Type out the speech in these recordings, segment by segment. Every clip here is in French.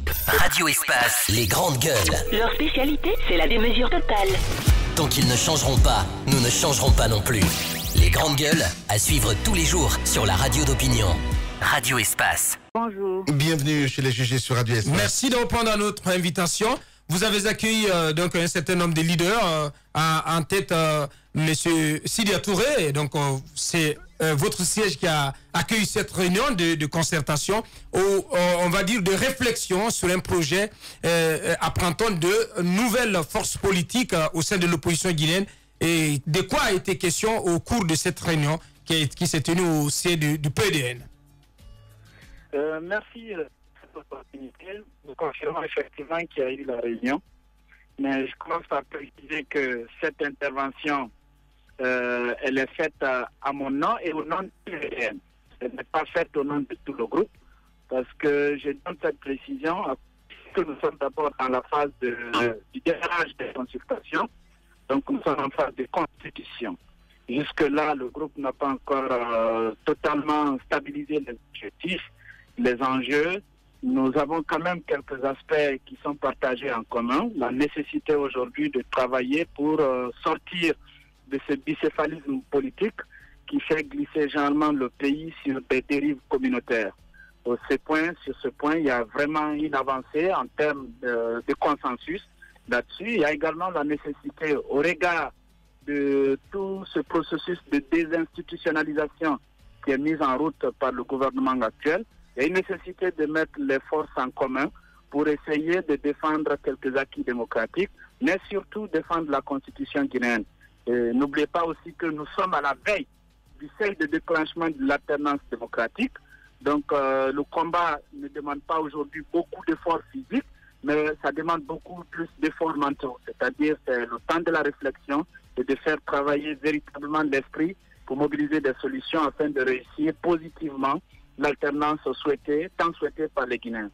Radio Espace, les grandes gueules. Leur spécialité, c'est la démesure totale. Tant qu'ils ne changeront pas, nous ne changerons pas non plus. Les grandes gueules, à suivre tous les jours sur la radio d'opinion. Radio Espace. Bonjour. Bienvenue chez les GG sur Radio Espace. Merci de répondre à notre invitation. Vous avez accueilli donc un certain nombre de leaders, en tête Monsieur Sidia Touré. Donc c'est votre siège qui a accueilli cette réunion de concertation, où on va dire de réflexion sur un projet apprenant de nouvelles forces politiques au sein de l'opposition guinéenne. Et de quoi a été question au cours de cette réunion qui s'est tenue au siège du PDN? Merci pour cette opportunité. Nous confirmons effectivement qu'il y a eu la réunion. Mais je commence par préciser que cette intervention, elle est faite à mon nom et au nom du PDN. Elle n'est pas faite au nom de tout le groupe. Parce que je donne cette précision que nous sommes d'abord dans la phase du démarrage des consultations. Donc nous sommes en phase de constitution. Jusque-là, le groupe n'a pas encore totalement stabilisé les objectifs, les enjeux. Nous avons quand même quelques aspects qui sont partagés en commun. La nécessité aujourd'hui de travailler pour sortir de ce bicéphalisme politique qui fait glisser généralement le pays sur des dérives communautaires. Sur ce point, il y a vraiment une avancée en termes de consensus là-dessus. Il y a également la nécessité, au regard de tout ce processus de désinstitutionnalisation qui est mis en route par le gouvernement actuel, il y a une nécessité de mettre les forces en commun pour essayer de défendre quelques acquis démocratiques, mais surtout défendre la constitution guinéenne. N'oubliez pas aussi que nous sommes à la veille du seuil de déclenchement de l'alternance démocratique. Donc le combat ne demande pas aujourd'hui beaucoup d'efforts physiques, mais ça demande beaucoup plus d'efforts mentaux. C'est-à-dire c'est le temps de la réflexion et de faire travailler véritablement l'esprit pour mobiliser des solutions afin de réussir positivement l'alternance tant souhaitée par les Guinéens.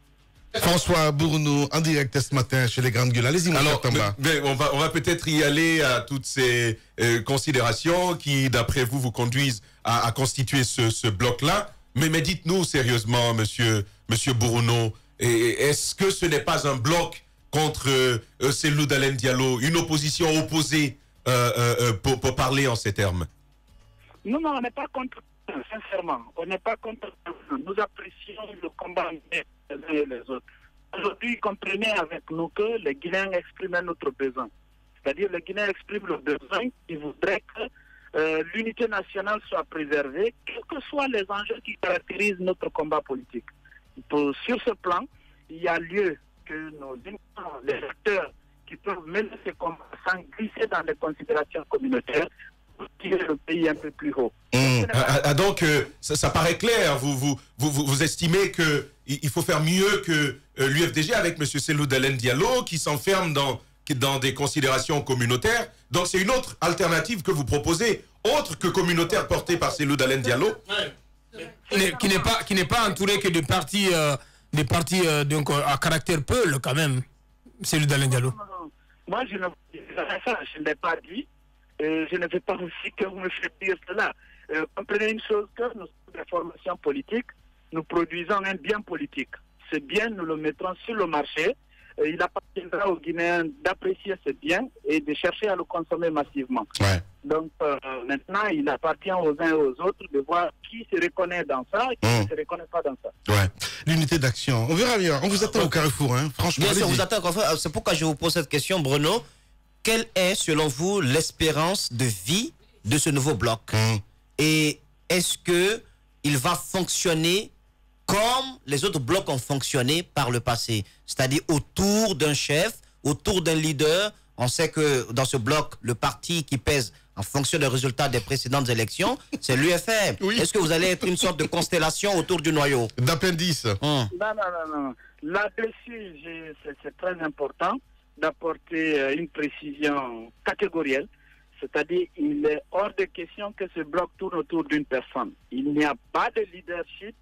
François Bournou, en direct ce matin chez les grandes gueules. Allez-y, mon cher Tamba. On va peut-être y aller à toutes ces considérations qui, d'après vous, vous conduisent à constituer ce bloc-là. Mais dites-nous sérieusement, monsieur Bournou, est-ce que ce n'est pas un bloc contre Cellou Dalein Diallo, une opposition opposée pour parler en ces termes? Non, on n'est pas contre, sincèrement. On n'est pas contre. Nous apprécions le combat les uns et les autres. Aujourd'hui, comprenez avec nous que les Guinéens expriment notre besoin. C'est-à-dire les Guinéens expriment le besoin qui voudrait que l'unité nationale soit préservée, quels que soient les enjeux qui caractérisent notre combat politique. Sur ce plan, il y a lieu que les acteurs qui peuvent mener ces combats sans glisser dans les considérations communautaires pour tirer le pays un peu plus haut. Donc, ça paraît clair. Vous estimez qu'il faut faire mieux que l'UFDG avec M. Cellou Dalein Diallo qui s'enferme dans des considérations communautaires. Donc, c'est une autre alternative que vous proposez, autre que communautaire portée par Cellou Dalein Diallo. Qui n'est pas entouré que de partis donc à caractère peul quand même, Cellou Dalein Diallo. Non. Moi je ne l'ai pas dit. Je ne veux pas aussi que vous me faites dire cela. Comprenez une chose, que nous sommes des formations politiques, nous produisons un bien politique. Ce bien, nous le mettrons sur le marché. Il appartiendra aux Guinéens d'apprécier ce bien et de chercher à le consommer massivement. Ouais. Donc maintenant, il appartient aux uns et aux autres de voir qui se reconnaît dans ça et qui ne se reconnaît pas dans ça. Ouais. L'unité d'action. On verra bien. On vous attend au Carrefour, hein. Franchement. Bien sûr, on vous attend au Carrefour. C'est pourquoi je vous pose cette question, Bruno. Quelle est, selon vous, l'espérance de vie de ce nouveau bloc? Et est-ce qu'il va fonctionner comme les autres blocs ont fonctionné par le passé? C'est-à-dire autour d'un chef, autour d'un leader. On sait que dans ce bloc, le parti qui pèse en fonction des résultats des précédentes élections, c'est l'UFR. Oui. Est-ce que vous allez être une sorte de constellation autour du noyau? D'appendice. Non. Là-dessus, c'est très important d'apporter une précision catégorielle. C'est-à-dire, il est hors de question que ce bloc tourne autour d'une personne. Il n'y a pas de leadership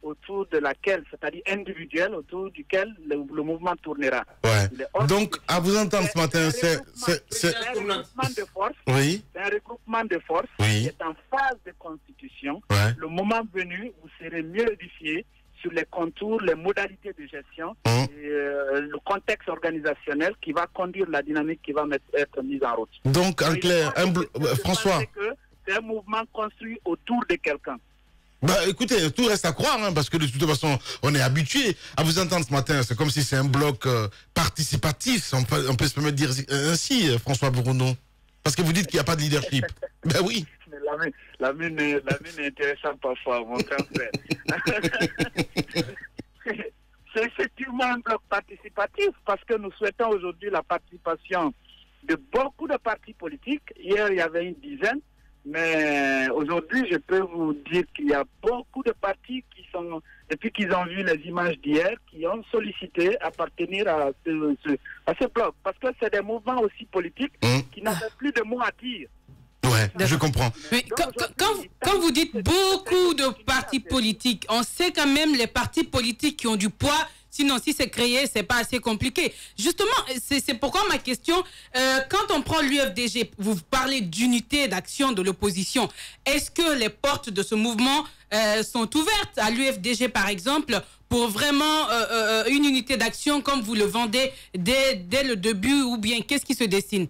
autour de laquelle, c'est-à-dire individuel, autour duquel le mouvement tournera. Ouais. Donc, à vous entendre ce matin, c'est un regroupement de forces. Oui. C'est un regroupement de forces qui est en phase de constitution. Ouais. Le moment venu, vous serez mieux édifiés sur les contours, les modalités de gestion et le contexte organisationnel qui va conduire la dynamique qui va être mise en route. Donc, en clair, François... C'est un mouvement construit autour de quelqu'un. Bah, écoutez, tout reste à croire, hein, parce que de toute façon, on est habitué à vous entendre ce matin. C'est comme si c'est un bloc participatif, on peut se permettre de dire ainsi, François Bourreau. Parce que vous dites qu'il n'y a pas de leadership. Ben oui. La mine est intéressante parfois, mon grand frère. C'est effectivement un bloc participatif parce que nous souhaitons aujourd'hui la participation de beaucoup de partis politiques. Hier, il y avait une dizaine. Mais aujourd'hui, je peux vous dire qu'il y a beaucoup de partis qui sont, depuis qu'ils ont vu les images d'hier, qui ont sollicité appartenir à ce bloc. Parce que c'est des mouvements aussi politiques qui n'avaient plus de mots à dire. Ouais, je comprends. Mais quand vous dites beaucoup de partis politiques, on sait quand même les partis politiques qui ont du poids. Sinon, si c'est créé, c'est pas assez compliqué. Justement, c'est pourquoi ma question, quand on prend l'UFDG, vous parlez d'unité d'action de l'opposition. Est-ce que les portes de ce mouvement sont ouvertes à l'UFDG, par exemple, pour vraiment une unité d'action comme vous le vendez dès le début, ou bien qu'est-ce qui se dessine?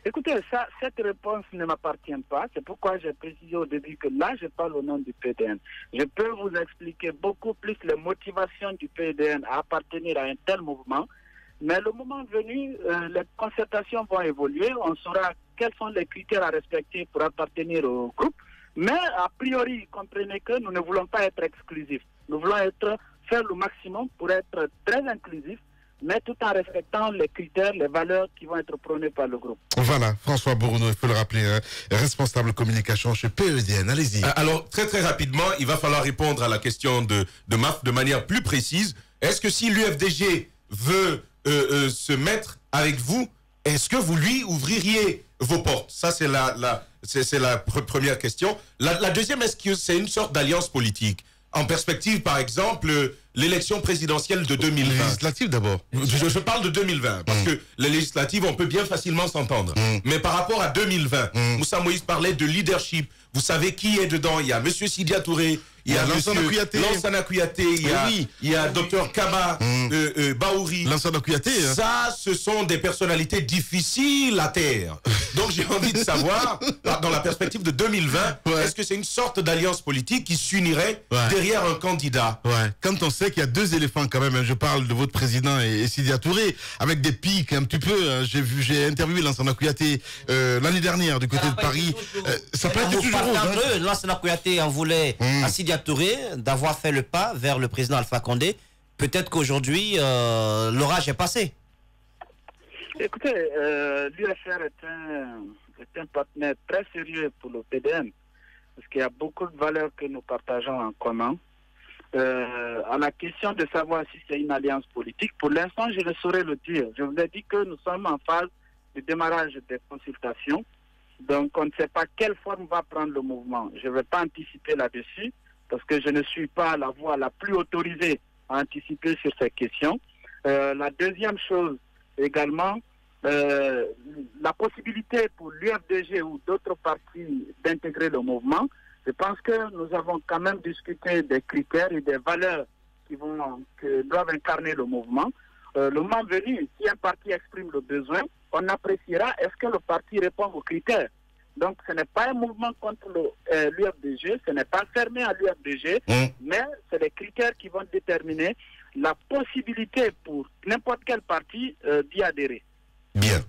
Écoutez, cette réponse ne m'appartient pas. C'est pourquoi j'ai précisé au début que là, je parle au nom du PDN. Je peux vous expliquer beaucoup plus les motivations du PDN à appartenir à un tel mouvement. Mais le moment venu, les concertations vont évoluer. On saura quels sont les critères à respecter pour appartenir au groupe. Mais a priori, comprenez que nous ne voulons pas être exclusifs. Nous voulons faire le maximum pour être très inclusifs, mais tout en respectant les critères, les valeurs qui vont être prônées par le groupe. Voilà, François Bourreau, il faut le rappeler, hein, responsable communication chez PEDN. Allez-y. Alors, très très rapidement, il va falloir répondre à la question de MAF de manière plus précise. Est-ce que si l'UFDG veut se mettre avec vous, est-ce que vous lui ouvririez vos portes? Ça, c'est la première question. La deuxième, est-ce que c'est une sorte d'alliance politique? En perspective, par exemple, l'élection présidentielle de 2020. Législative d'abord. Je parle de 2020, parce que les législatives, on peut bien facilement s'entendre. Mais par rapport à 2020, Moussa Moïse parlait de leadership. Vous savez qui est dedans? Il y a M. Sidia Touré, il y a Lansana Kouyaté, il y a Dr Kaba Baouri. Lansana Kouyaté. Ça, ce sont des personnalités difficiles à taire. Donc j'ai envie de savoir, dans la perspective de 2020, est-ce que c'est une sorte d'alliance politique qui s'unirait derrière un candidat? Quand on sait qu'il y a deux éléphants quand même, hein, je parle de votre président et Sidia Touré, avec des pics un petit peu, hein, j'ai interviewé Lansana Kouyaté l'année dernière du côté de Paris. Ça peut être toujours rose. Lansana Kouyaté en voulait à Sidia Touré d'avoir fait le pas vers le président Alpha Condé. Peut-être qu'aujourd'hui, l'orage est passé. Écoutez, l'UFR est un partenaire très sérieux pour le PDN, parce qu'il y a beaucoup de valeurs que nous partageons en commun. À la question de savoir si c'est une alliance politique, pour l'instant, je ne saurais le dire. Je vous ai dit que nous sommes en phase de démarrage des consultations, donc on ne sait pas quelle forme va prendre le mouvement. Je ne vais pas anticiper là-dessus, parce que je ne suis pas la voix la plus autorisée à anticiper sur ces questions. La deuxième chose également, la possibilité pour l'UFDG ou d'autres partis d'intégrer le mouvement. Je pense que nous avons quand même discuté des critères et des valeurs qui doivent incarner le mouvement. Le moment venu, si un parti exprime le besoin, on appréciera est-ce que le parti répond aux critères. Donc ce n'est pas un mouvement contre l'UFDG, ce n'est pas fermé à l'UFDG, mais c'est les critères qui vont déterminer la possibilité pour n'importe quel parti d'y adhérer. Bien.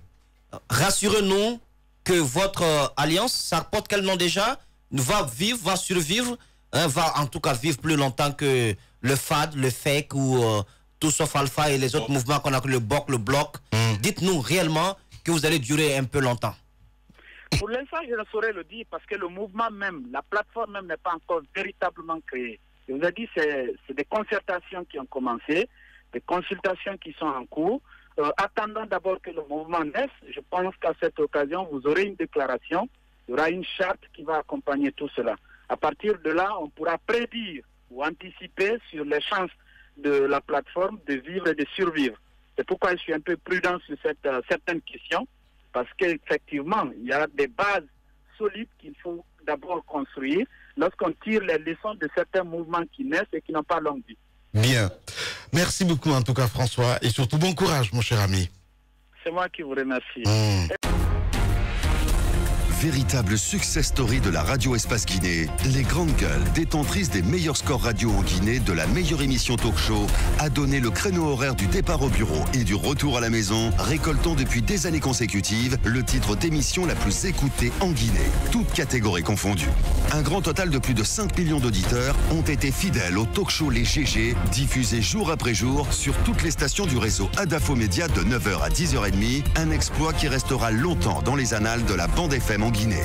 Rassurez-nous que votre alliance, ça porte quel nom déjà? Va vivre, va survivre, hein, va en tout cas vivre plus longtemps que le FAD, le FEC ou tout sauf Alpha et les autres mouvements qu'on a, le BOC, le Bloc. Dites-nous réellement que vous allez durer un peu longtemps. Pour l'instant, je ne saurais le dire parce que le mouvement même, la plateforme même n'est pas encore véritablement créée. Je vous ai dit, c'est des concertations qui ont commencé, des consultations qui sont en cours. Attendant d'abord que le mouvement naisse, je pense qu'à cette occasion, vous aurez une déclaration, il y aura une charte qui va accompagner tout cela. À partir de là, on pourra prédire ou anticiper sur les chances de la plateforme de vivre et de survivre. C'est pourquoi je suis un peu prudent sur certaines questions, parce qu'effectivement, il y a des bases solides qu'il faut d'abord construire. lorsqu'on tire les leçons de certains mouvements qui naissent et qui n'ont pas longue vie. Bien. Merci beaucoup en tout cas François et surtout bon courage mon cher ami. C'est moi qui vous remercie. Véritable success story de la radio Espace Guinée, les grandes gueules, détentrices des meilleurs scores radio en Guinée, de la meilleure émission talk show, a donné le créneau horaire du départ au bureau et du retour à la maison, récoltant depuis des années consécutives le titre d'émission la plus écoutée en Guinée, toutes catégories confondues. Un grand total de plus de 5 millions d'auditeurs ont été fidèles au talk show Les GG, diffusé jour après jour sur toutes les stations du réseau Adafo Média de 9h à 10h30, un exploit qui restera longtemps dans les annales de la bande FM en Guinée.